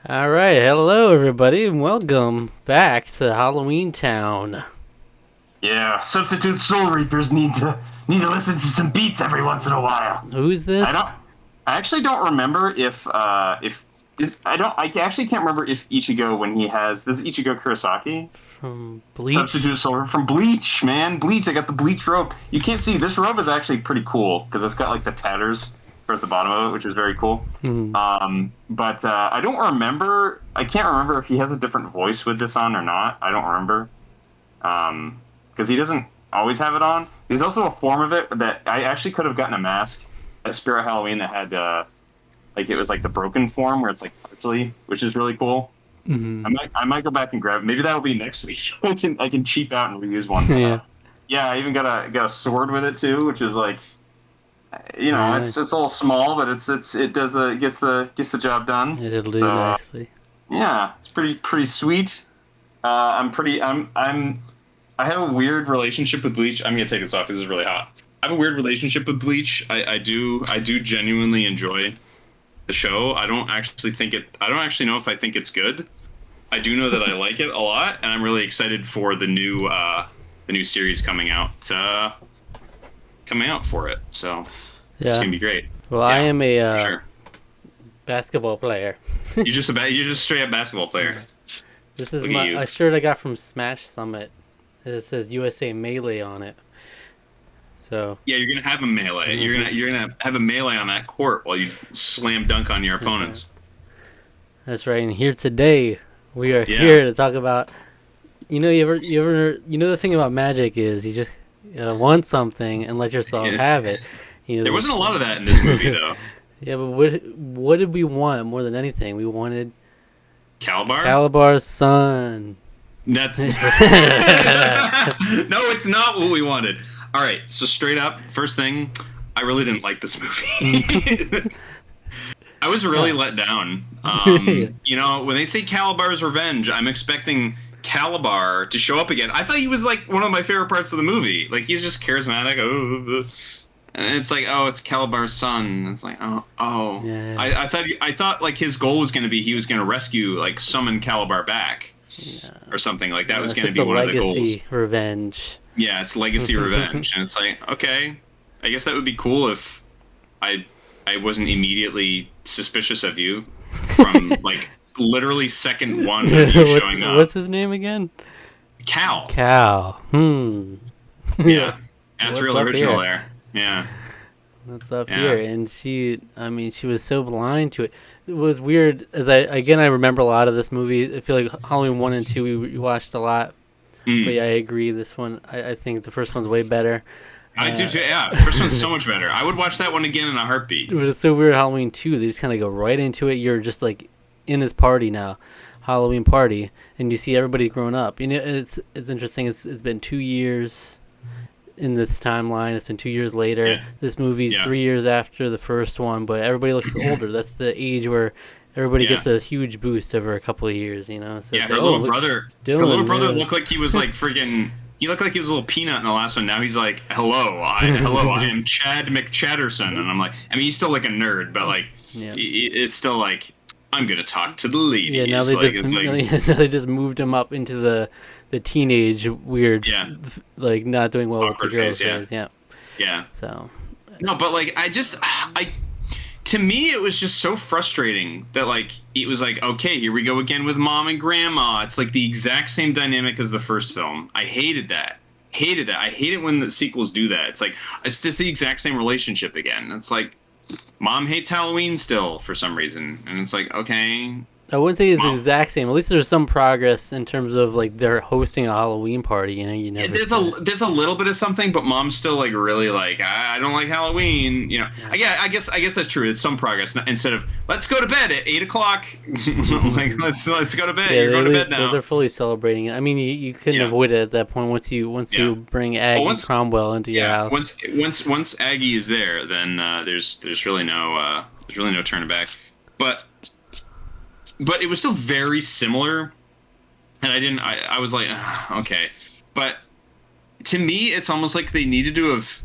All right, hello everybody, and welcome back to Halloweentown. Yeah, substitute soul reapers need to listen to some beats every once in a while. Who's I don't. this? I actually don't remember if is I don't. I actually can't remember if Ichigo when he has this is Ichigo Kurosaki From Bleach? substitute soul from Bleach. Man, Bleach. I got the Bleach robe. You can't see this robe is actually pretty cool because it's got like the tatters towards the bottom of it, which is very cool. Hmm. But I don't remember. I can't remember if he has a different voice with this on or not. I don't remember. Because he doesn't always have it on. There's also a form of it that I actually could have gotten a mask at Spirit Halloween that had like it was like the broken form where it's like partially, which is really cool. Hmm. I might go back and grab it. Maybe that'll be next week. I can cheap out and reuse one. Yeah. Yeah, I even got a sword with it too, which is like Nice. it's a little small, but it does the gets the job done. It'll do So nicely. yeah, it's pretty sweet. I have a weird relationship with Bleach. I'm gonna take this off because it's really hot. I have a weird relationship with Bleach. I do genuinely enjoy the show. I don't actually know if I think it's good. I do know that I like it a lot, and I'm really excited for the new series coming out for it. So it's Yeah. gonna be great. Well, I Yeah, am a sure. basketball player. You're just straight up basketball player. This is Look at my you. a shirt I got from Smash Summit. It says USA Melee on it. So Yeah, you're gonna have a melee. You're gonna have a melee on that court while you slam dunk on your opponents. that's right. And here today, we are Yeah. here to talk about. The thing about magic is you just want something and let yourself Yeah. have it. There wasn't a lot of that in this movie though. Yeah, but what did we want more than anything? We wanted Kalabar? Kalabar's son. That's no, it's not what we wanted. All right, so straight up, first thing, I really didn't like this movie. I was really let down. When they say Calabar's revenge, I'm expecting Kalabar to show up again. I thought he was like one of my favorite parts of the movie. Like he's just charismatic. And it's like, oh, it's Calabar's son. It's like, oh. Yes. I thought like his goal was going to be he was going to rescue, like summon Calabar back, or something like that was It's going to just be a one of the goals. legacy revenge. Yeah, it's legacy revenge, and it's like, okay, I guess that would be cool if I wasn't immediately suspicious of you from like literally second one of you showing up. What's his name again? Cal. Cal. Yeah, that's What's real up original here? there. Yeah. What's up Yeah. here? And she was so blind to it. It was weird. I remember a lot of this movie. I feel like Halloween 1 and 2 we watched a lot. Mm. But yeah, I agree. This one, I think the first one's way better. I do too. Yeah, the first one's so much better. I would watch that one again in a heartbeat. But it's so weird. Halloween 2, they just kind of go right into it. You're just like in this party now, Halloween party, and you see everybody grown up. It's interesting. It's been 2 years in this timeline. It's been 2 years later. Yeah. This movie's Yeah. 3 years after the first one, but everybody looks older. That's the age where everybody Yeah. gets a huge boost over a a couple of years. So Yeah, it's her like, little look, brother. Dylan, Her little brother yeah. looked like he was like friggin'. He looked like he was a little peanut in the last one. Now he's like, hello, I am Chad McChatterson, and I'm like, I mean, he's still like a nerd, but like, Yeah. it's still like, I'm gonna talk to the ladies. Yeah, now they like, just it's like, now they just moved him up into the teenage weird, Yeah. like not doing well Awkward with the girls. phase, yeah. Phase, yeah. yeah. So No, but like, to me, it was just so frustrating that like it was like, okay, here we go again with mom and grandma. It's like the exact same dynamic as the first film. I hated that. I hate it when the sequels do that. It's like it's just the exact same relationship again. It's like mom hates Halloween still for some reason, and it's like, okay, I wouldn't say it's the Mom. exact same. At least there's some progress in terms of like they're hosting a Halloween party. You never. there's see it. there's a little bit of something, but mom's still like really like I don't like Halloween. I guess that's true. It's some progress instead of let's go to bed at 8 o'clock. Like let's go to bed. Yeah, You're going to at bed least now. they're fully celebrating it. I mean, you couldn't Yeah. avoid it at that point once you Yeah. bring Aggie once- Cromwell into your house. Once Aggie is there, then there's really no turning back. But it was still very similar, and I was like, "Ugh, okay, but to me, it's almost like they needed to have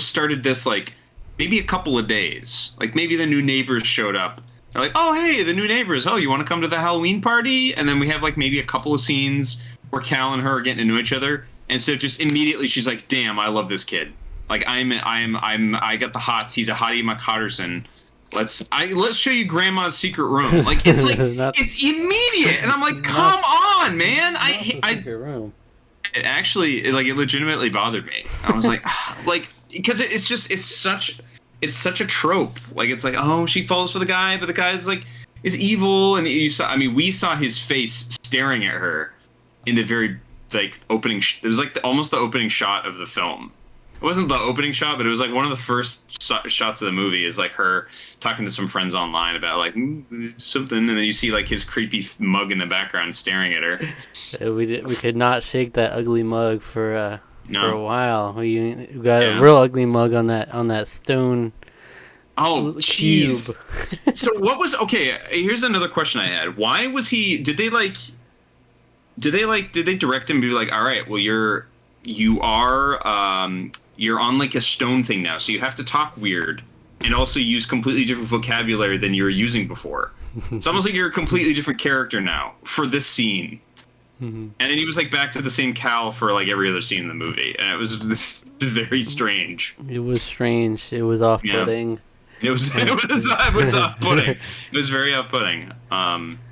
started this like maybe a couple of days, like maybe the new neighbors showed up They're like, oh, hey, the new neighbors. Oh, you want to come to the Halloween party? And then we have like maybe a couple of scenes where Cal and her are getting to know each other. And so just immediately she's like, damn, I love this kid. Like I got the hots. He's a hottie McCotterson. Let's show you Grandma's secret room. Like it's like it's immediate. And I'm like, come on, man. Secret room. It actually it legitimately bothered me. I was like, like because it's such a trope. Like it's like, oh, she falls for the guy, but the guy's like is evil, and we saw his face staring at her in the very like opening. It was like almost the opening shot of the film. It wasn't the opening shot, but it was like one of the first shots of the movie is like her talking to some friends online about like something, and then you see like his creepy mug in the background staring at her. We could not shake that ugly mug for a while. We got Yeah. a real ugly mug on that stone. Oh, cube. jeez. So what was okay? Here's another question I had. Why was he? Did they direct him to be like, all right, well you're on like a stone thing now, so you have to talk weird and also use completely different vocabulary than you were using before. It's almost like you're a completely different character now for this scene. Mm-hmm. And then he was like back to the same Cal for like every other scene in the movie, and it was very strange. It was strange. It was off-putting. Yeah. It was off-putting. It was very off-putting.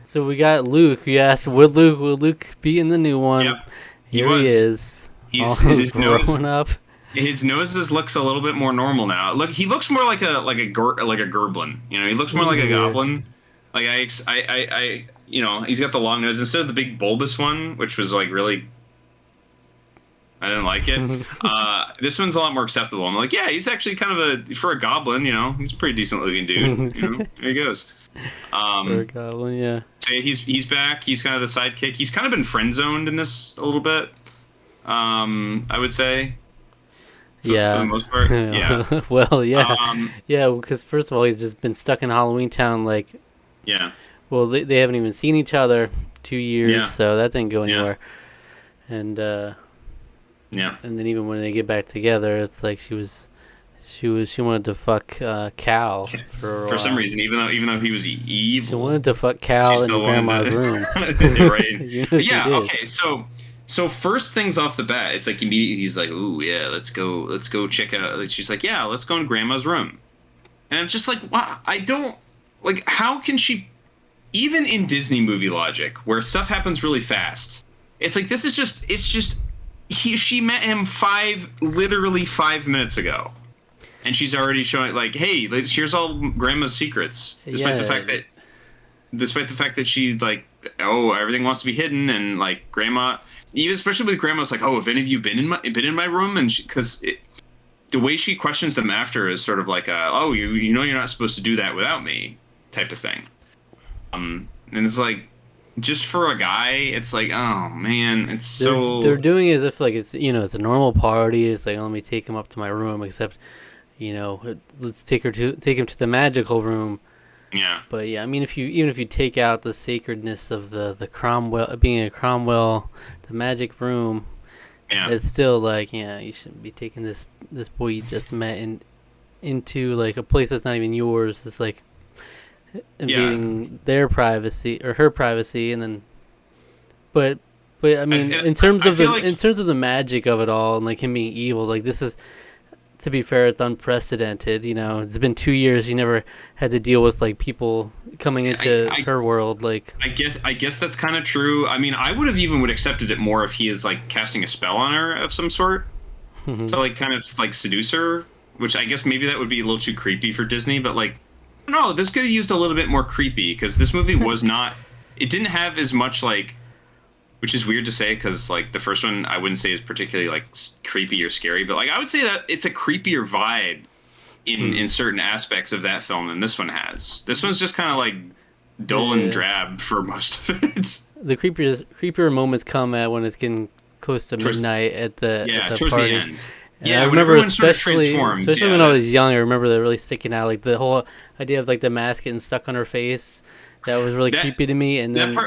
So we got Luke. You asked, would Luke be in the new one? Yep. Here he is. He's growing up. His nose looks a little bit more normal now. Look, he looks more like a gerblin. You know, he looks more like a goblin. Like I he's got the long nose instead of the big bulbous one, which was like really. I didn't like it. This one's a lot more acceptable. I'm like, yeah, he's actually kind of for a goblin. You know, he's a pretty decent looking dude. You know, there he goes. For a goblin, yeah. So he's back. He's kind of the sidekick. He's kind of been friend zoned in this a little bit. I would say. For the most part, yeah. Well, yeah, yeah. Because first of all, he's just been stuck in Halloweentown. Like, yeah. Well, they haven't even seen each other 2 years, so that didn't go anywhere. And yeah. And then even when they get back together, it's like she wanted to fuck Cal for some reason, even though he was evil. She wanted to fuck Cal in Grandma's room. Right. Yeah. Okay. So first things off the bat, it's like immediately he's like, "Ooh, yeah, let's go check out." She's like, "Yeah, let's go in Grandma's room," and I'm just like, "Wow, I don't like. How can she?" Even in Disney movie logic, where stuff happens really fast, it's like this is just. It's just she met him literally 5 minutes ago, and she's already showing like, "Hey, here's all Grandma's secrets," despite the fact that she like, oh, everything wants to be hidden, and like Grandma. Even especially with Grandma's like, oh, have any of you been in my room? And because the way she questions them after is sort of like, oh, you know you're not supposed to do that without me, type of thing. And it's like, just for a guy, it's like, oh man, they're doing it as if like it's it's a normal party. It's like, let me take him up to my room, except let's take him to the magical room. Yeah. But yeah, I mean, if you take out the sacredness of the Cromwell being a Cromwell, the magic room, it's still like, yeah, you shouldn't be taking this boy you just met into like a place that's not even yours. It's like invading their privacy or her privacy, and then, but I mean, in terms of the magic of it all, and like him being evil, like this is. To be fair, it's unprecedented. It's been 2 years. You never had to deal with like people coming into her world. Like, I guess that's kind of true. I mean, I would accepted it more if he is like casting a spell on her of some sort to like kind of like seduce her. Which I guess maybe that would be a little too creepy for Disney. But like, no, this could have used a little bit more creepy because this movie was not. It didn't have as much like. Which is weird to say because, like, the first one I wouldn't say is particularly, like, creepy or scary. But, like, I would say that it's a creepier vibe in certain aspects of that film than this one has. This one's just kind of, like, dull and drab for most of it. The creepier moments come at when it's getting close to midnight at the towards party. the end. And I remember especially when I was young, I remember that really sticking out. Like, the whole idea of, like, the mask getting stuck on her face. That was really creepy to me. And then...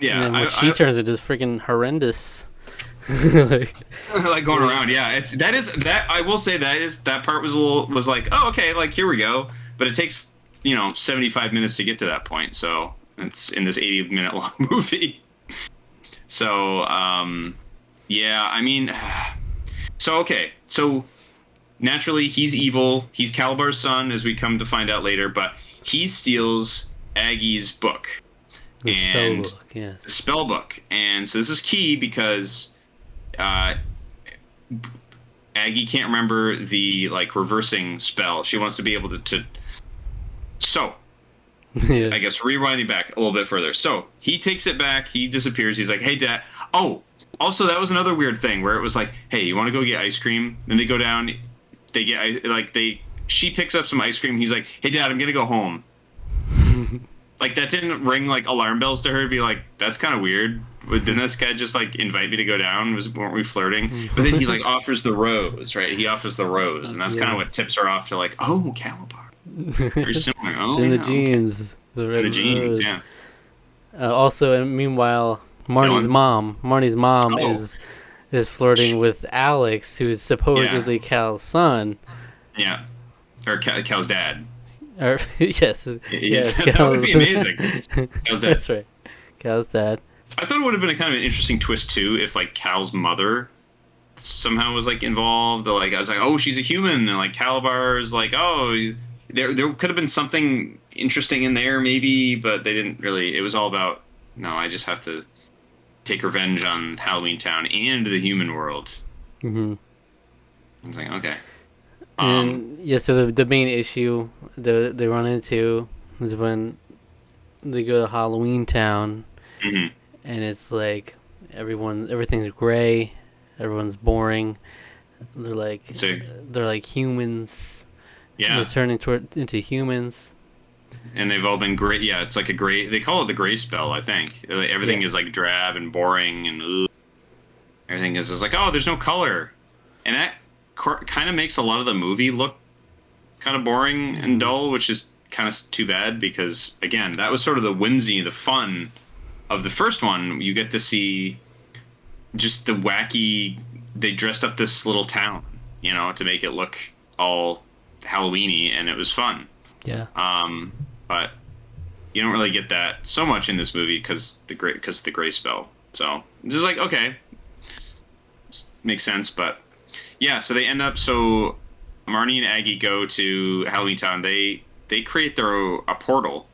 Yeah, and then when she turns into freaking horrendous, like going around. Yeah, that I will say that part was like, oh, okay, like here we go. But it takes 75 minutes to get to that point. So it's in this 80-minute long movie. So, yeah, I mean, okay. So naturally, he's evil. He's Kalabar's son, as we come to find out later, but he steals Aggie's book. The spell book, yes. The spell book. And so this is key because Aggie can't remember the reversing spell. She wants to be able to so yeah. I guess rewinding back a little bit further. So he takes it back, he disappears, he's like, hey Dad. Oh, also that was another weird thing where it was like, hey, you want to go get ice cream? Then they go down, they get she picks up some ice cream, he's like, hey Dad, I'm gonna go home. That didn't ring alarm bells to her to be like, that's kind of weird. Didn't this guy just invite me to go down? Weren't we flirting? But then he offers the rose, right? He offers the rose, and that's kind of what tips her off to oh, Kalabar. Very similar. Oh, it's in the genes. Okay. The genes, rose. Yeah. Also, and meanwhile, Marnie's mom is flirting with Alex, who is supposedly Cal's son. Yeah, or Cal's dad. Or yes, that would be amazing. Cal's dad. That's right, Cal's dad. I thought it would have been a kind of an interesting twist too if Cal's mother somehow was involved. I was like, oh, she's a human, and Kalabar is oh, there could have been something interesting in there maybe, but they didn't really. It was all about, no, I just have to take revenge on Halloweentown and the human world. Mm-hmm. I was like, okay. And so the main issue they run into is when they go to Halloweentown, mm-hmm. and it's everything's gray, everyone's boring. They're like humans. Yeah, they're turning into humans. And they've all been gray. Yeah, it's a gray. They call it the gray spell, I think. Everything is drab and boring, and everything is oh, there's no color, and that kind of makes a lot of the movie look kind of boring and dull, which is kind of too bad because, again, that was sort of the whimsy, the fun of the first one. You get to see just the wacky, they dressed up this little town, to make it look all Halloween-y, and it was fun. Yeah. But you don't really get that so much in this movie because the gray spell. So this is okay, makes sense, but yeah, so they end up. So Marnie and Aggie go to Halloweentown. They create a portal.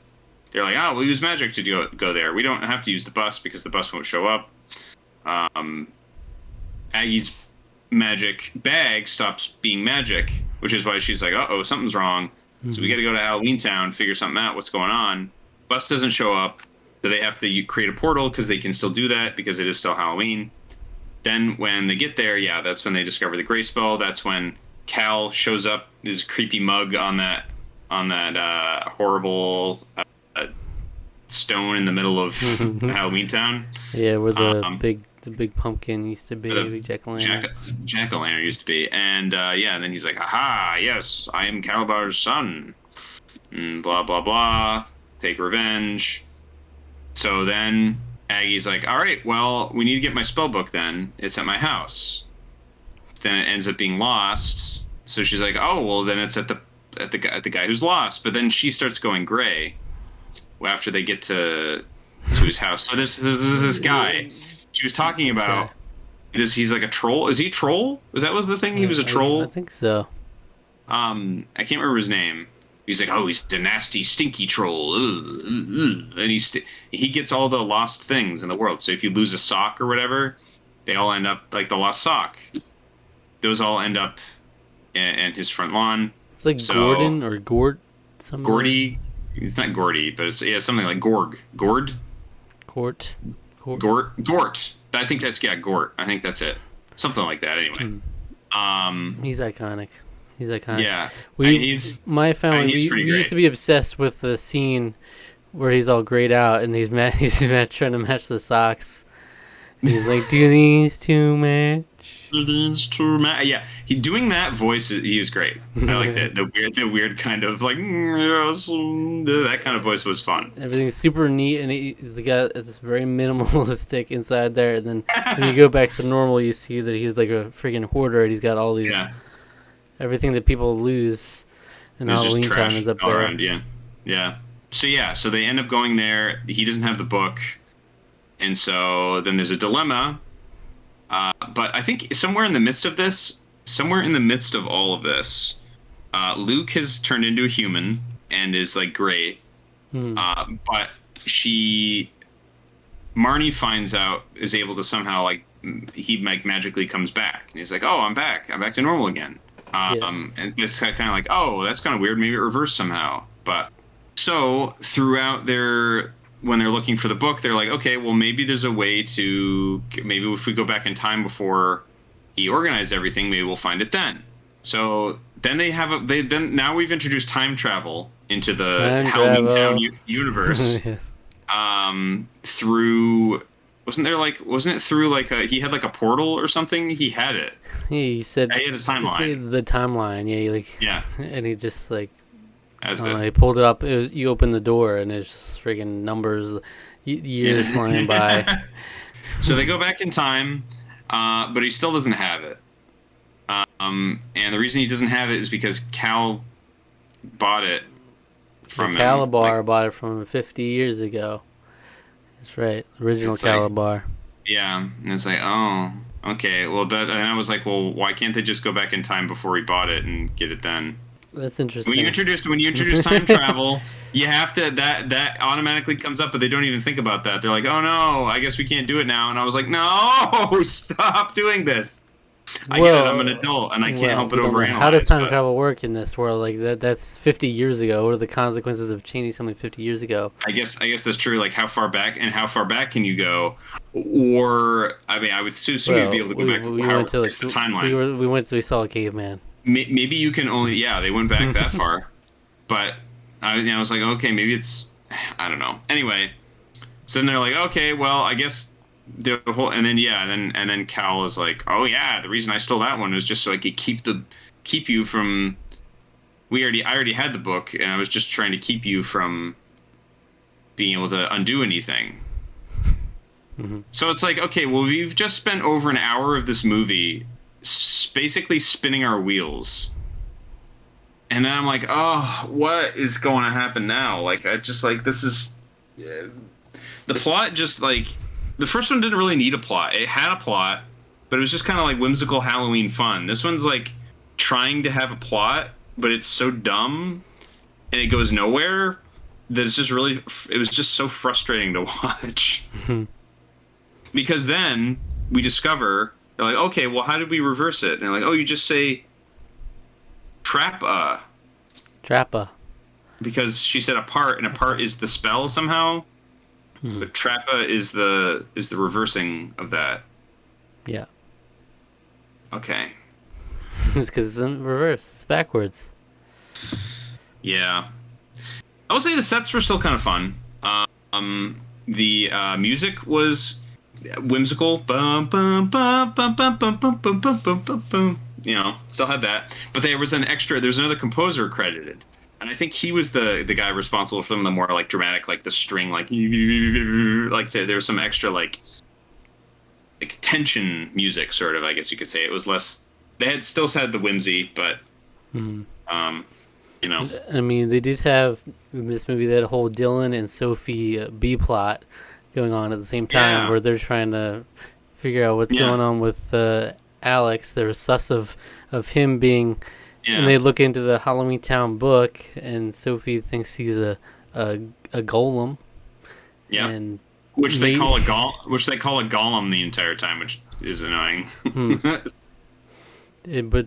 They're like, we'll use magic to go there. We don't have to use the bus because the bus won't show up. Aggie's magic bag stops being magic, which is why she's like, uh-oh, something's wrong. Mm-hmm. So we got to go to Halloweentown, figure something out, what's going on. Bus doesn't show up, so they have to create a portal because they can still do that because it is still Halloween. Then when they get there, that's when they discover the gray spell. That's when Cal shows up, this creepy mug on that horrible stone in the middle of Halloweentown. Yeah, where the big pumpkin used to be, the big jack-o'-lantern. Jack-o'-lantern used to be. And and then he's like, aha, yes, I am Kalabar's son. And blah, blah, blah. Take revenge. So then Aggie's like, all right, well, we need to get my spell book then. It's at my house. Then it ends up being lost. So she's like, oh, well, then it's at the guy who's lost. But then she starts going gray after they get to his house. So this guy she was talking about, he's like a troll. Is he a troll? Is that was the thing? He was a troll? I think so. I can't remember his name. He's like, oh, he's a nasty, stinky troll. And he gets all the lost things in the world. So if you lose a sock or whatever, they all end up like the lost sock. Those all end up in his front lawn. It's like Gordon or Gord. Gordy. It's not Gordy, but it's something like Gorg. Gord? Gort. Gort. I think that's, Gort. I think that's it. Something like that, anyway. He's iconic. Yeah. My family, we used to be obsessed with the scene where he's all grayed out and he's trying to match the socks. He's like, do these two match? Yeah, doing that voice, he was great. I like that. The weird kind of that kind of voice was fun. Everything's super neat, and he's got it's very minimalistic inside there. And then when you go back to normal, you see that he's like a freaking hoarder, and he's got all these everything that people lose in Halloweentown is up there. Around, Yeah. So they end up going there. He doesn't have the book, and so then there's a dilemma. But I think somewhere in the midst of all of this, Luke has turned into a human and is like great. But Marnie finds out, is able to somehow like he like magically comes back, and he's like, "Oh, I'm back to normal again." And this kind of like, "Oh, that's kind of weird. Maybe it reversed somehow." But so throughout when they're looking for the book, they're like, "Okay, well maybe there's a way to maybe if we go back in time before he organized everything, maybe we'll find it then." So then now we've introduced time travel into the Halloweentown universe. Yes. Through wasn't it through like he had like a portal or something? He had it. He said he had a timeline. The timeline, yeah, and he just like as he pulled it up. You open the door and it's just friggin' numbers, years flying by. So they go back in time, but he still doesn't have it. And the reason he doesn't have it is because Cal bought it from him. Kalabar bought it from him 50 years ago. That's right, original Kalabar. Yeah, and it's like, oh, okay. Well, and I was like, well, why can't they just go back in time before he bought it and get it then? That's interesting. When you introduce time travel, you have to that automatically comes up, but they don't even think about that. They're like, oh no, I guess we can't do it now. And I was like, no, stop doing this. I get it. I'm an adult, and I can't help but overanalyze. How does time travel work in this world? Like that's 50 years ago. What are the consequences of changing something 50 years ago? I guess that's true. Like how far back can you go? Or I mean, I would assume you'd be able to go back. We went to the timeline. We saw a caveman. Maybe you can only they went back that far, but I was like, okay, maybe it's I don't know. Anyway, so then they're like, okay, well, I guess. The whole and then Cal is like, oh yeah, the reason I stole that one was just so I could keep you from. I already had the book, and I was just trying to keep you from being able to undo anything. Mm-hmm. So it's like, okay, well, we've just spent over an hour of this movie basically spinning our wheels, and then I'm like, oh, what is going to happen now? Like, I just like this is the plot just like. The first one didn't really need a plot. It had a plot, but it was just kind of like whimsical Halloween fun. This one's like trying to have a plot, but it's so dumb and it goes nowhere that it was just so frustrating to watch. Because then we discover, they're like, okay, well, how did we reverse it? And they're like, oh, you just say Trappa. Because she said apart, and apart is the spell somehow. But Trappa is the reversing of that. Yeah. Okay. It's because it's in reverse. It's backwards. Yeah. I will say the sets were still kind of fun. The music was whimsical. Bum, bum, bum, bum, bum, bum, bum, bum, bum, bum, bum. Still had that. But there's another composer credited. And I think he was the guy responsible for some of the more like dramatic, like the string, like say there was some extra like tension music, sort of. I guess you could say it was less. They still had the whimsy, but I mean, they did have in this movie. They had a whole Dylan and Sophie B plot going on at the same time, where they're trying to figure out what's going on with Alex. They're sus of him being. Yeah. And they look into the Halloweentown book, and Sophie thinks he's a golem. Yeah. And which they call a golem the entire time, which is annoying. But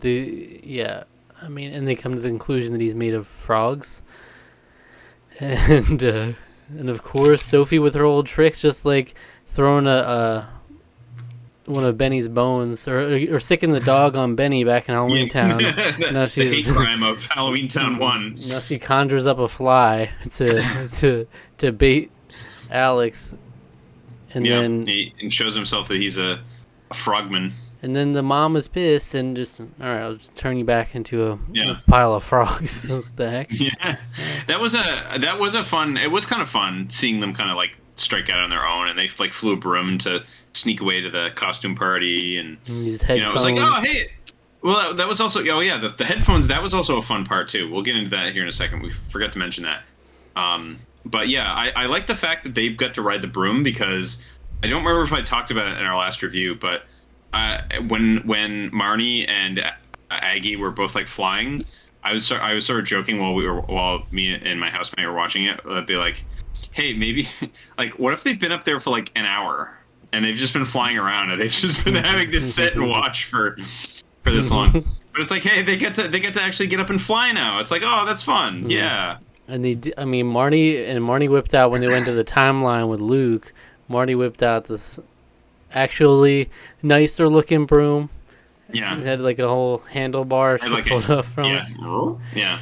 I mean, and they come to the conclusion that he's made of frogs. And of course, Sophie with her old tricks, just like throwing one of Benny's bones, or sicking the dog on Benny back in Halloweentown. Now she's the hate crime of Halloweentown 1. Now she conjures up a fly to bait Alex, and then he shows himself that he's a frogman. And then the mom is pissed and just, all right, I'll just turn you back into a pile of frogs. What the heck? Yeah, that was a fun. It was kind of fun seeing them kind of like strike out on their own, and they like flew a broom to sneak away to the costume party, and it was like, oh hey, well that was also the headphones. That was also a fun part too. We'll get into that here in a second. We forgot to mention that. But yeah, I like the fact that they've got to ride the broom, because I don't remember if I talked about it in our last review, but when Marnie and Aggie were both like flying, I was sort of joking while me and my housemate were watching it. I'd be like, hey, maybe like what if they've been up there for like an hour and they've just been flying around and they've just been having to sit and watch for this long. But it's like, hey, they get to actually get up and fly now. It's like, oh, that's fun. Yeah. And Marnie whipped out when they went to the timeline with Luke. Marnie whipped out this actually nicer looking broom. Yeah. It had like a whole handlebar pulled up from it. Yeah.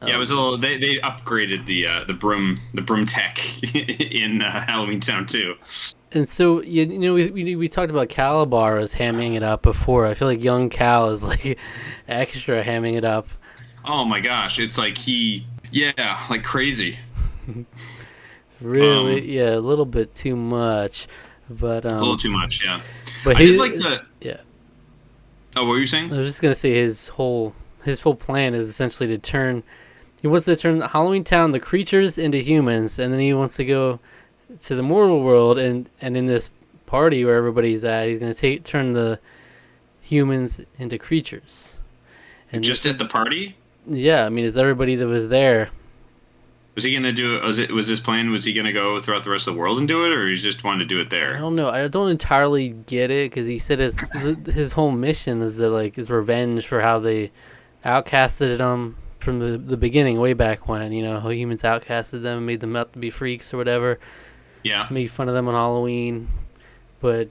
Yeah, it was a little. They upgraded the broom tech in Halloweentown too. And so you know we talked about Kalabar as hamming it up before. I feel like young Cal is like extra hamming it up. Oh my gosh, it's like like crazy. Really, a little bit too much, but a little too much, yeah. But I did like the. Oh, what were you saying? I was just gonna say his whole plan is essentially to turn. He wants to turn Halloweentown, the creatures, into humans, and then he wants to go to the mortal world, and in this party where everybody's at, he's gonna turn the humans into creatures. And just at the party? Yeah, I mean, it's everybody that was there. Was he gonna do it? Was his plan? Was he gonna go throughout the rest of the world and do it, or he just wanted to do it there? I don't know. I don't entirely get it, because he said his whole mission is that like his revenge for how they outcasted him from the beginning, way back when, you know, how humans outcasted them, made them out to be freaks or whatever. Yeah. Made fun of them on Halloween, but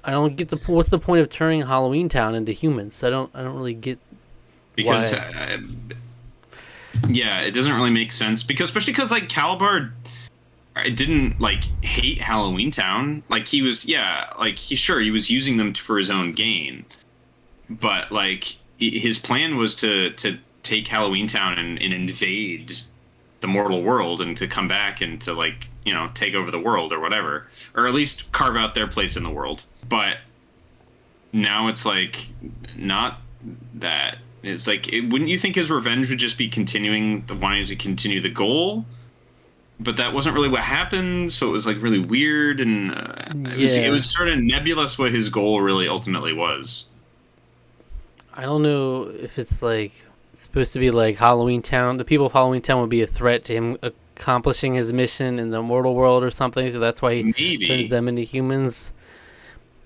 I don't get what's the point of turning Halloweentown into humans? I don't really get because why. Yeah, it doesn't really make sense, especially because like Kalabar didn't like hate Halloweentown. Like he was, he was using them for his own gain, but like his plan was to take Halloweentown and invade the mortal world, and to come back and to like, you know, take over the world or whatever, or at least carve out their place in the world. But now it's like not that. It's like, wouldn't you think his revenge would just be wanting to continue the goal? But that wasn't really what happened, so it was like really weird, and it was sort of nebulous what his goal really ultimately was. I don't know if it's like supposed to be like Halloweentown. The people of Halloweentown would be a threat to him accomplishing his mission in the mortal world or something, so that's why he turns them into humans.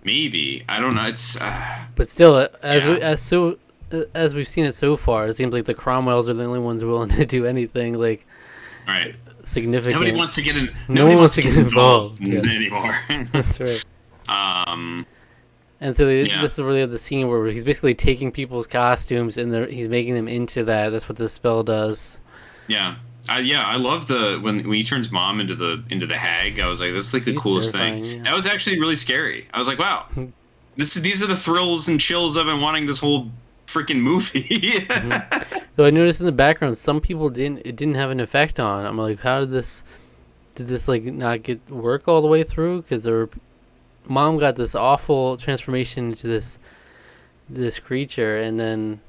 Maybe, I don't know. It's but still, as we've seen it so far, it seems like the Cromwells are the only ones willing to do anything like significant. Nobody wants to get in. No one wants to get involved anymore. That's right. And so this is really the scene where he's basically taking people's costumes and he's making them into that. That's what the spell does. Yeah. I love when he turns Mom into the hag. I was like, that's like the coolest thing. Yeah. That was actually really scary. I was like, wow, these are the thrills and chills I've been wanting this whole freaking movie. Mm-hmm. So I noticed in the background, some people didn't have an effect on. I'm like, how did this like not work all the way through? Because Mom got this awful transformation into this creature, and then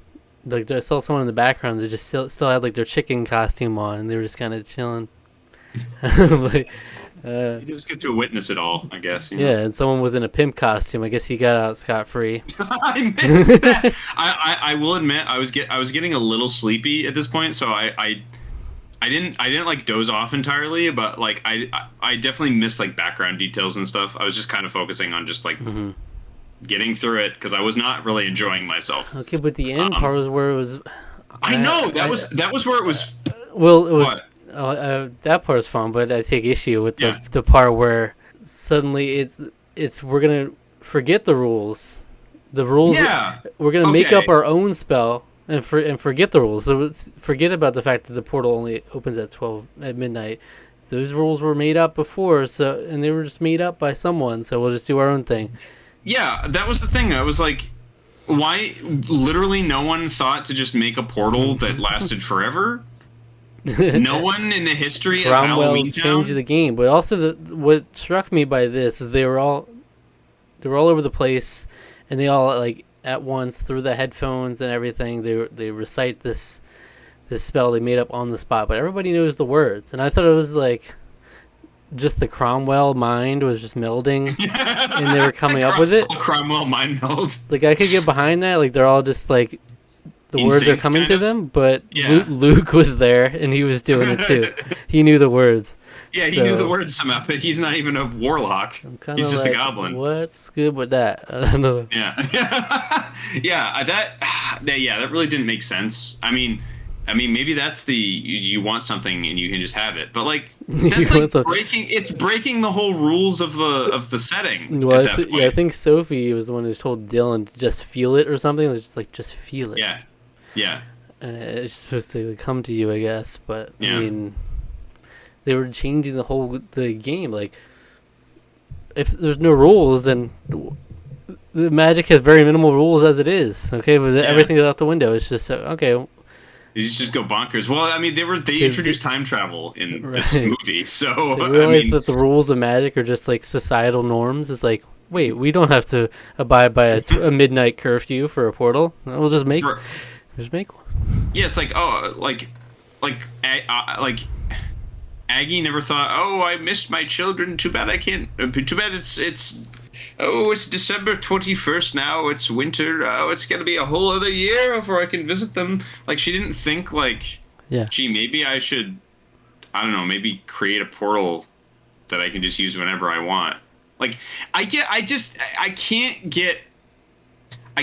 like I saw someone in the background that just still had like their chicken costume on, and they were just kind of chilling. It was good to witness it all, I guess. You know? Yeah, and someone was in a pimp costume. I guess he got out scot-free. I missed that. I will admit I was getting a little sleepy at this point, so I didn't like doze off entirely, but like I definitely missed like background details and stuff. I was just kind of focusing on just like getting through it, because I was not really enjoying myself. Okay, but the end part was where it was. I know that was where it was. Well, it was. What? That part is fun, but I take issue with the part where suddenly it's we're gonna forget the rules. The rules. Yeah. We're gonna make up our own spell and forget the rules. So forget about the fact that the portal only opens at midnight. Those rules were made up before, and they were just made up by someone. So we'll just do our own thing. Yeah, that was the thing. I was like, why? Literally, no one thought to just make a portal that lasted forever. No one in the history of Halloweentown changed the game, but also what struck me by this is they were all over the place, and they all like at once through the headphones and everything they recite this this spell they made up on the spot, but everybody knows the words. And I thought it was like just the Cromwell mind was just melding, and they were coming up with it. Cromwell mind meld. Like I could get behind that. Like they're all just like the words are coming to them, but Luke was there and he was doing it too. He knew the words. Yeah, he knew the words somehow, but he's not even a warlock. He's just a goblin. What's good with that? I don't know. Yeah, that really didn't make sense. I mean, maybe that's you want something and you can just have it, but like that's like breaking the whole rules of the setting. Well, I think Sophie was the one who told Dylan to just feel it or something. It's like just feel it. Yeah. It's supposed to come to you, I guess, but yeah. I mean. They were changing the game. Like, if there's no rules, then the Magic has very minimal rules as it is. Okay, but everything's out the window. It's just okay. You just go bonkers. Well, I mean, they introduced time travel in this movie, so they realized that the rules of Magic are just like societal norms. It's like, wait, we don't have to abide by a midnight curfew for a portal. We'll just make one. Yeah, it's like Aggie never thought, oh, I missed my children. Too bad I can't. Too bad it's December 21st now. It's winter. Oh, it's gonna be a whole other year before I can visit them. Like she didn't think like, gee, maybe I should, I don't know, maybe create a portal that I can just use whenever I want. Like I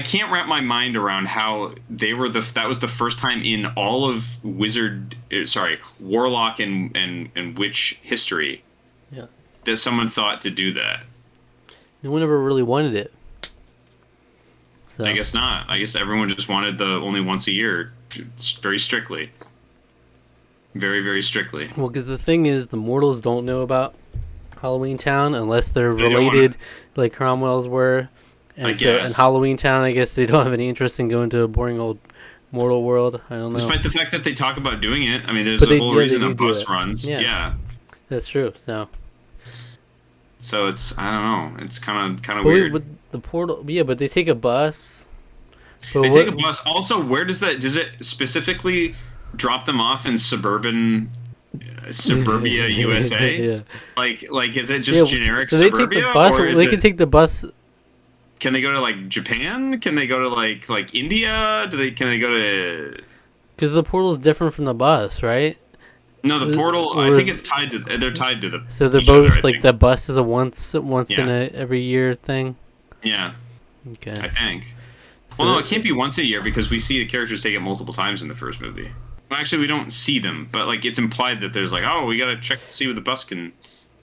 can't wrap my mind around how they were that was the first time in all of warlock and witch history that someone thought to do that. No one ever really wanted it. So. I guess not. I guess everyone just wanted the only once a year, very strictly. Very, very strictly. Well, because the thing is, the mortals don't know about Halloweentown unless they're related, like Cromwell's were. And in Halloweentown, I guess they don't have any interest in going to a boring old mortal world. I don't know. Despite the fact that they talk about doing it, I mean, there's a whole reason a bus runs. Yeah, that's true. So it's I don't know. It's kind of weird. But the portal, but they take a bus. They take a bus. Also, where does it specifically drop them off in suburbia, USA? Yeah. Like is it just generic so they suburbia? Take the bus, or they can take the bus. Can they go to like Japan? Can they go to like India? Can they go to? Because the portal is different from the bus, right? No, the portal. I think it's tied to. They're tied to the. So they're both like the bus is a once in a every year thing. Yeah. Okay. I think. Well, no, it can't be once a year because we see the characters take it multiple times in the first movie. Well, actually, we don't see them, but like it's implied that there's like, oh, we gotta check to see what the bus can.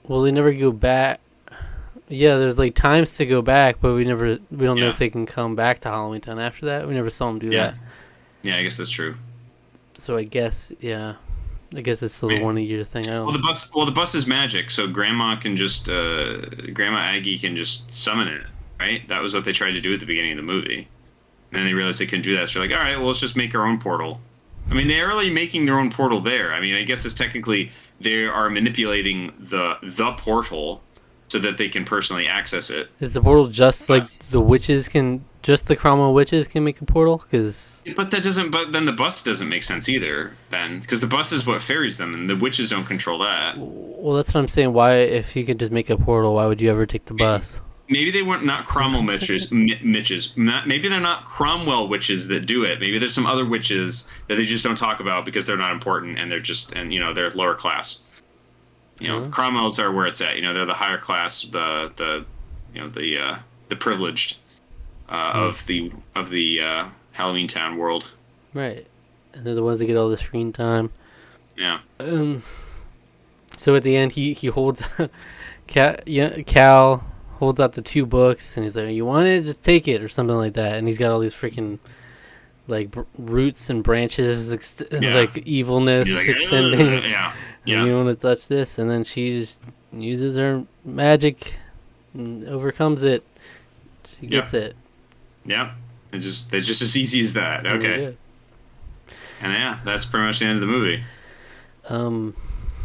Well, they never go back. Yeah, there's like times to go back, but we don't know if they can come back to Halloweentown after that. We never saw them do that. Yeah, I guess that's true. So I guess it's still a 1 a year thing. The bus is magic, so Grandma Aggie can just summon it, right? That was what they tried to do at the beginning of the movie. And then they realized they couldn't do that, so they're like, all right, well, let's just make our own portal. I mean, they're really making their own portal there. I mean, I guess it's technically they are manipulating the portal so that they can personally access it. Is the portal just like the witches can? Just the Cromwell witches can make a portal? But then the bus doesn't make sense either. Then because the bus is what ferries them, and the witches don't control that. Well, that's what I'm saying. Why, if you could just make a portal, why would you ever take the bus? Maybe they weren't not Cromwell witches. Maybe they're not Cromwell witches that do it. Maybe there's some other witches that they just don't talk about because they're not important and they're lower class. Cromwells are where it's at. They're the higher class, the privileged of the Halloweentown world. Right, and they're the ones that get all the screen time. Yeah. So at the end, he holds Cal holds out the 2 books, and he's like, "You want it? Just take it," or something like that. And he's got all these freaking like roots and branches, like evilness extending. Yeah. You want to touch this, and then she just uses her magic and overcomes it. She gets it. Yeah, it's just as easy as that. Okay. And that's pretty much the end of the movie.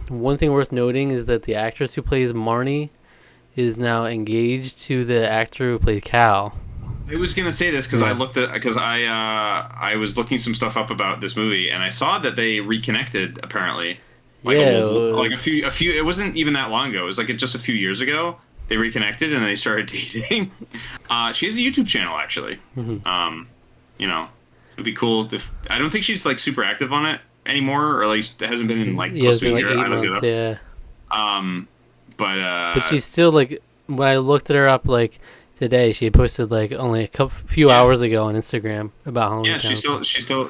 One thing worth noting is that the actress who plays Marnie is now engaged to the actor who played Cal. I was gonna say this because I was looking some stuff up about this movie and I saw that they reconnected apparently. Like a few. It wasn't even that long ago. It was like just a few years ago. They reconnected and they started dating. She has a YouTube channel actually. You know, it'd be cool if I don't think she's like super active on it anymore, or like hasn't been in like close to a year. Like 8 months, yeah. But she's still like when I looked at her up like today, she posted like only a few hours ago on Instagram about Halloweentown. Yeah,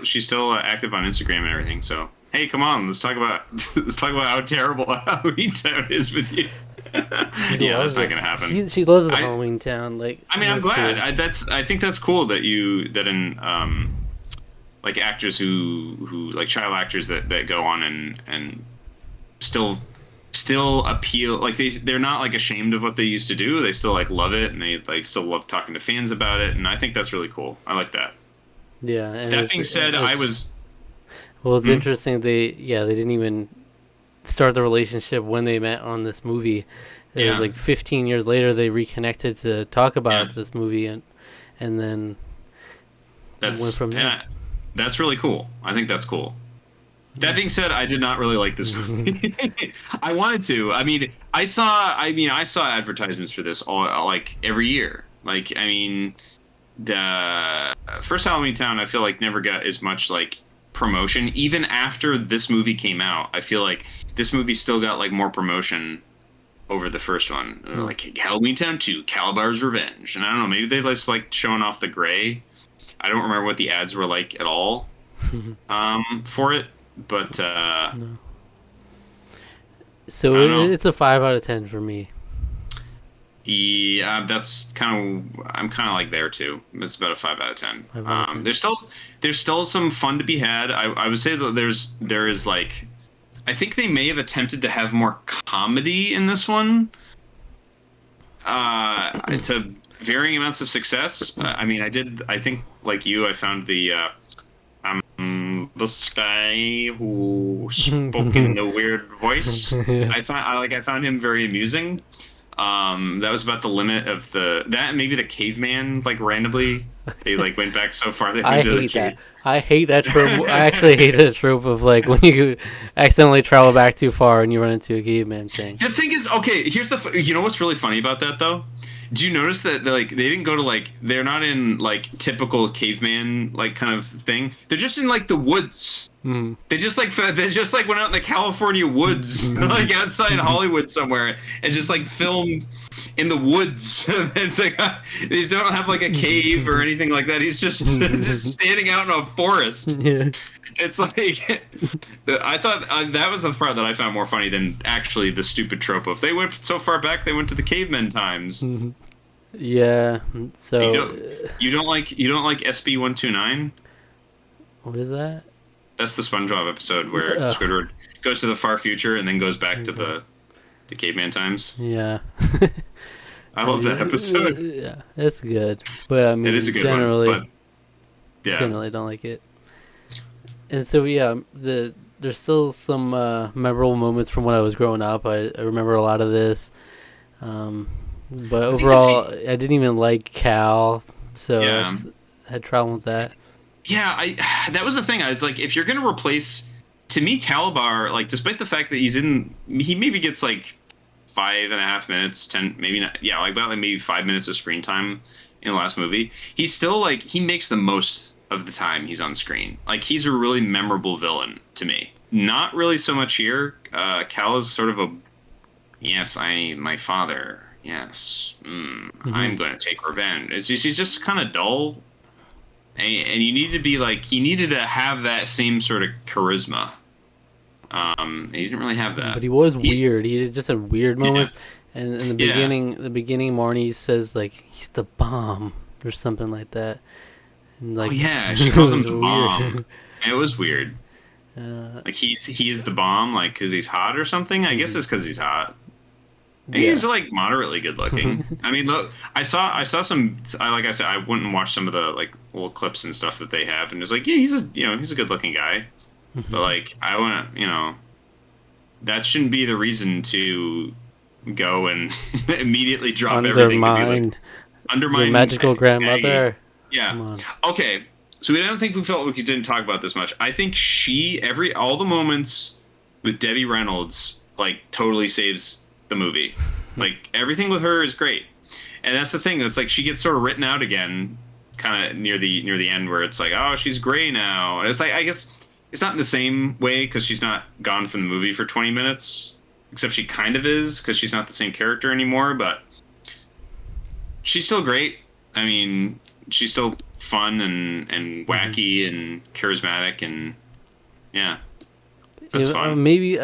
she's still active on Instagram and everything. So hey, come on, let's talk about how terrible Halloweentown is with you. Yeah, that's not gonna happen. She loves Halloweentown. Like, I mean, I'm glad. Cool. I think that's cool that in like actors who like child actors that go on and still appeal, like they're not like ashamed of what they used to do. They still like love it and they like still love talking to fans about it, and I think that's really cool. I like that. Yeah. And that being said, it's interesting. They didn't even start the relationship when they met on this movie. It was like 15 years later they reconnected to talk about this movie, and then went from there. Yeah, that's really cool. I think that's cool. That being said, I did not really like this movie. I wanted to. I mean, I saw advertisements for this all like every year. Like, I mean, the first Halloweentown I feel like never got as much like promotion. Even after this movie came out, I feel like this movie still got like more promotion over the first one. Like Halloweentown 2, Kalabar's Revenge, and I don't know, maybe they just like showing off the gray. I don't remember what the ads were like at all for it. But no. So it's a 5 out of 10 for me. Yeah, that's I'm kind of like there too. It's about a 5 out of 10. There's still some fun to be had. I would say that there is like, I think they may have attempted to have more comedy in this one. To varying amounts of success. I mean, I think like you, I found this guy who spoke in a weird voice. I found him very amusing. That was about the limit of that maybe the caveman, like randomly they like went back so far they went to the cave. I hate that trope. I actually hate that trope of like when you accidentally travel back too far and you run into a caveman thing. The thing is, okay, here's you know what's really funny about that though? Do you notice that they didn't go to like, they're not in like typical caveman like kind of thing. They're just in like the woods. Mm. They just like went out in the California woods, like outside Hollywood somewhere, and just like filmed in the woods. It's like these don't have like a cave or anything like that. He's just standing out in a forest. Yeah. It's like I thought that was the part that I found more funny than actually the stupid trope of they went so far back they went to the cavemen times. Mm-hmm. Yeah. So you don't like SB-129? What is that? That's the SpongeBob episode where Squidward goes to the far future and then goes back to the caveman times. Yeah. I love that episode. Yeah, it's good, but I mean, it is a good generally, one. But yeah, generally don't like it. And so yeah, there's still some memorable moments from when I was growing up. I remember a lot of this, but overall, I didn't even like Cal, so I had trouble with that. Yeah, that was the thing. I was like, if you're gonna replace, to me, Kalabar, like, despite the fact that he maybe gets like 5.5 minutes, 10, maybe not, yeah, like about like maybe 5 minutes of screen time in the last movie. He's still like, he makes the most of the time he's on screen. Like, he's a really memorable villain to me. Not really so much here. Cal is sort of my father. Yes, I'm going to take revenge. He's just kind of dull. And you need to be like, he needed to have that same sort of charisma. He didn't really have that. But he was weird. He just had weird moments. Yeah. And in the beginning, Marnie says like he's the bomb or something like that. And like, she calls him the bomb. It was weird. Like he is the bomb, like because he's hot or something. I guess it's because he's hot. He's like moderately good looking. I mean, look, I saw some. Like I said, I went and watched some of the like little clips and stuff that they have, and it's like, yeah, he's a good looking guy. But like, I want to, that shouldn't be the reason to go and immediately drop everything. Undermine your magical grandmother. Yeah. Come on. Okay. So I don't think we felt we didn't talk about this much. I think all the moments with Debbie Reynolds like totally saves the movie. Like everything with her is great, and that's the thing. It's like she gets sort of written out again, kind of near the end where it's like, oh, she's gray now. And it's like, I guess it's not in the same way because she's not gone from the movie for 20 minutes, except she kind of is because she's not the same character anymore. But she's still great. I mean, she's still fun and wacky and charismatic, and yeah, that's fun. Maybe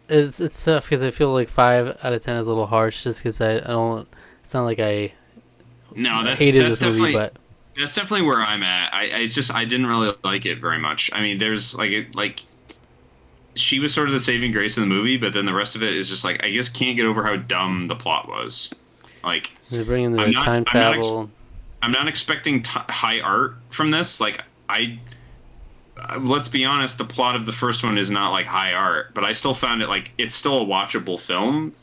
it's tough because I feel like 5 out of 10 is a little harsh, just because I don't. It's not like I hated this movie, but that's definitely where I'm at. I didn't really like it very much. I mean, there's like she was sort of the saving grace of the movie, but then the rest of it is just like I just can't get over how dumb the plot was. Like they're bringing the time travel. I'm not expecting high art from this. Like let's be honest, the plot of the first one is not like high art, but I still found it like it's still a watchable film.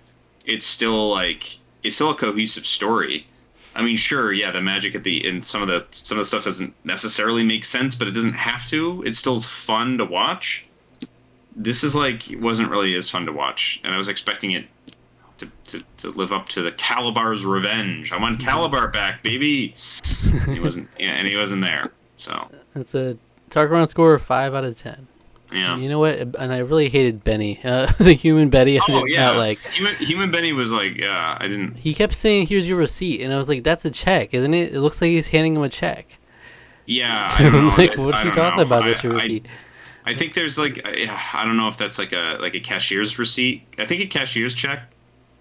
It's still a cohesive story. I mean, sure, yeah, the magic and some of the stuff doesn't necessarily make sense, but it doesn't have to. It still's fun to watch. This is it wasn't really as fun to watch, and I was expecting it to live up to the Kalabar's revenge. I want Kalabar back, baby. He wasn't, and he wasn't there. So it's a Tarqaron score of 5 out of 10. Yeah. You know what? And I really hated Benny, the human Benny. Human Benny was like, yeah, I didn't. He kept saying, "Here's your receipt," and I was like, "That's a check, isn't it? It looks like he's handing him a check." Yeah, I don't know. What are you talking about? This receipt? I think there's I don't know if that's like a cashier's receipt. I think a cashier's check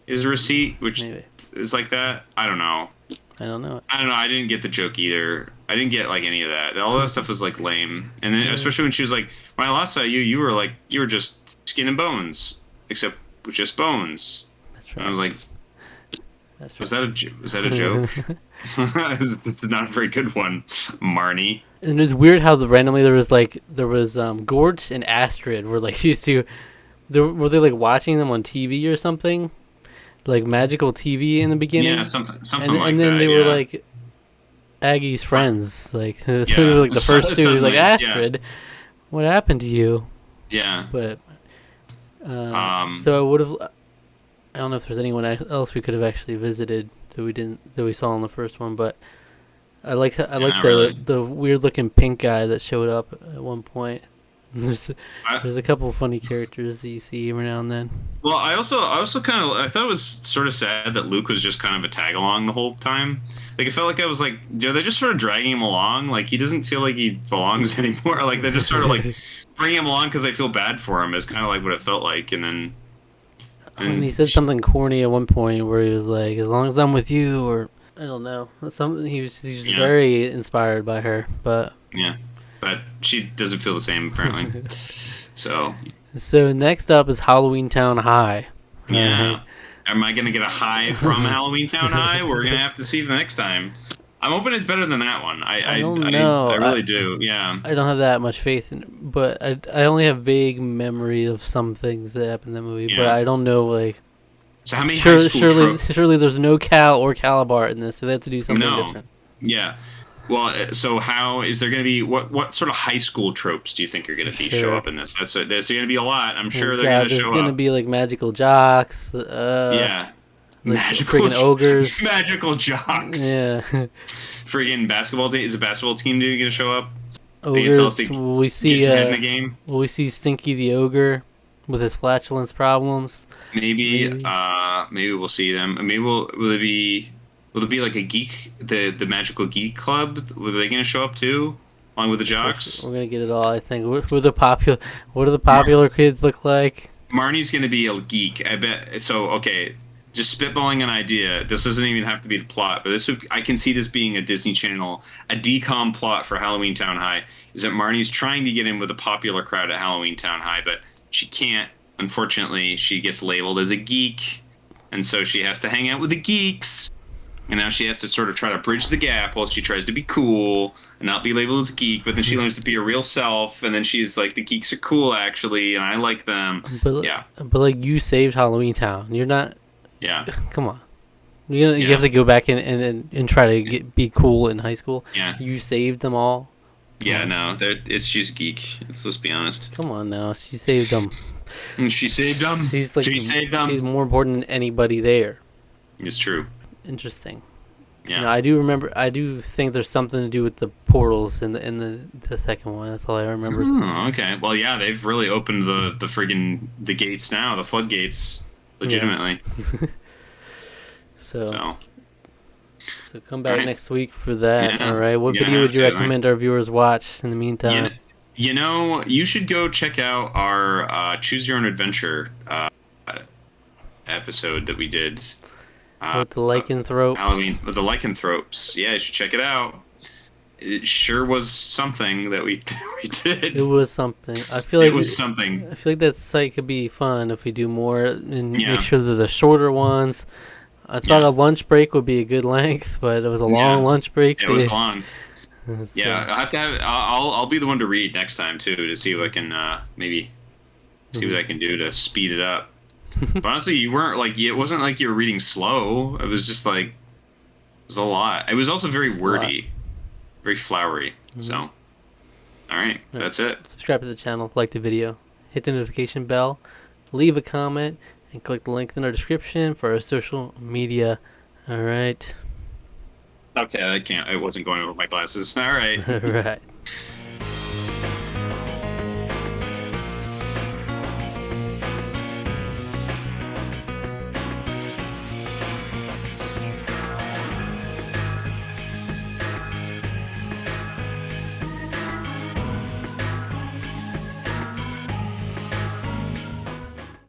is a receipt, which is like that. I don't know. I don't know. I didn't get the joke either. I didn't get any of that. All that stuff was lame. And then especially when she was like, when I last saw you, you were just skin and bones, except with just bones. That's right. And I was like, was that a joke? It's not a very good one, Marnie. And it's weird how randomly there was Gort and Astrid were these two. Were they watching them on TV or something? Magical TV in the beginning. Yeah, something and then they were Aggie's friends. They were the first two. He was like, Astrid, what happened to you? Yeah. But so I would have. I don't know if there's anyone else we could have actually visited that we saw in the first one, but I like the weird looking pink guy that showed up at one point. There's a couple of funny characters that you see every now and then. Well, I also I thought it was sort of sad that Luke was just kind of a tag along the whole time. It felt like I was they're just sort of dragging him along. He doesn't feel like he belongs anymore. They're just sort of bringing him along because they feel bad for him. Is kind of what it felt like. And then he said something corny at one point where he was like, "As long as I'm with you," or I don't know. He's very inspired by her, but yeah. But she doesn't feel the same, apparently. So next up is Halloweentown High. Yeah. Am I going to get a high from Halloweentown High? We're going to have to see the next time. I'm hoping it's better than that one. I don't know. I really do, yeah. I don't have that much faith in it, but I only have vague memory of some things that happened in that movie, but I don't know, So how many high school tropes? Surely there's no Cal or Kalabar in this, so they have to do something different. Yeah. Well, so how is there going to be what sort of high school tropes do you think are going to show up in this? There's going to be a lot. I'm sure they're going to show up. There's going to be magical jocks. Magical freaking ogres. Magical jocks. Yeah. Friggin' basketball team. Is a basketball team going to show up? Ogres. Will we see Stinky the ogre with his flatulence problems? Maybe we'll see them. Maybe will it be? Will it be a geek, the magical geek club? Were they going to show up too, along with the jocks? We're going to get it all, I think. What do the popular kids look like? Marnie's going to be a geek, I bet. So, okay, just spitballing an idea. This doesn't even have to be the plot, but I can see this being a Disney Channel, a decom plot for Halloweentown High, is that Marnie's trying to get in with a popular crowd at Halloweentown High, but she can't. Unfortunately, she gets labeled as a geek, and so she has to hang out with the geeks. And now she has to sort of try to bridge the gap while she tries to be cool and not be labeled as a geek, but then she learns to be her real self, and then she's like, the geeks are cool, actually, and I like them. But you saved Halloweentown. You're not... Yeah. Come on. You have to go back and try to be cool in high school. Yeah. You saved them all. Yeah, no, she's geek. Let's be honest. Come on now, she saved them. She saved them. She saved them. She's more important than anybody there. It's true. Interesting. Yeah. I do think there's something to do with the portals in the second one. That's all I remember. Oh, okay. Well, yeah, they've really opened the friggin' the gates now, the floodgates, legitimately. Yeah. So come back next week for that. Yeah. All right. What video would you recommend our viewers watch in the meantime? You should go check out our Choose Your Own Adventure episode that we did. With the lycanthropes. Halloween with the lycanthropes. Yeah, you should check it out. It sure was something that we did. It was something. I feel like something. I feel like that site could be fun if we do more and make sure they're the shorter ones. I thought a lunch break would be a good length, but it was a long lunch break. It was long. Yeah, I have to have. I'll be the one to read next time too, to see if I can maybe see what I can do to speed it up. But honestly, you weren't it wasn't like you were reading slow. It was just it was a lot. It was also very wordy, very flowery. So, all right, that's it. Subscribe to the channel, like the video, hit the notification bell, leave a comment, and click the link in our description for our social media. All right. Okay, I can't. It wasn't going over my glasses. All right. All right.